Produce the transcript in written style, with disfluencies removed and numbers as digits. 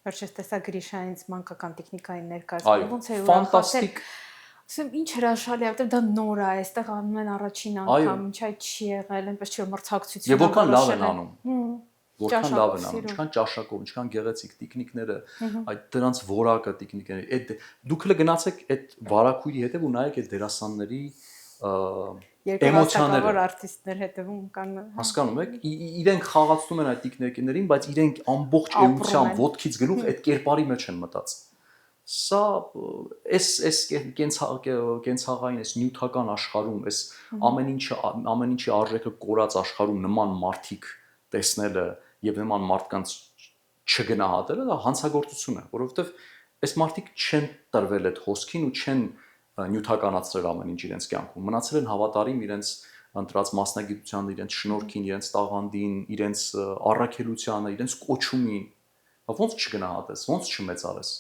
Վերջերս տեսա Գրիշայինց մանկական տեխնիկային ներկայացումը, ոնց է ֆանտաստիկ։ Ասեմ, ինչ հրաշալի է, որտեղ դա նոր է, այստեղ անում են առաջին անգամ, ինչ այդ չի եղել, այնպես չի մրցակցություն։ Եվ որքան լավ են անում։ Որքան լավ են անում, Ճաշակով, ինչքան ճաշակով, ինչքան գեղեցիկ տիկնիկները, այդ դրանց որակը տիկնիկները, այդ դուք հենց գնացեք այդ վարակույրի հետև ու նայեք այդ դերասանների էմոցիաները արտիստներ հետևում կան, հասկանում եք, իրենք խաղացնում են այդ տիկնիկներին, բայց իրենք ամբողջ էությամբ ոտքից գլուխ այդ կերպարի մեջ են մտած։ Սա էս կենցաղային, էս նյութական աշխարհում, էս ամեն ինչի արժեքը կորած աշխարհում նման մարդիկ տեսնելը եւ նման մարդկանց չգնահատելը դա հանցագործություն է, որովհետեւ այս մարդիկ չեն տրվել այդ հոսքին ու չեն նյութականացրել ամեն ինչ իրենց կյանքում, մնացել են հավատարիմ իրենց ընտրած մասնագիտությանը, իրենց շնորհքին, իրենց տաղանդին, իրենց առաքելությանը, իրենց կոչումին, ոնց չգնահատես, ոնց չմեծարես։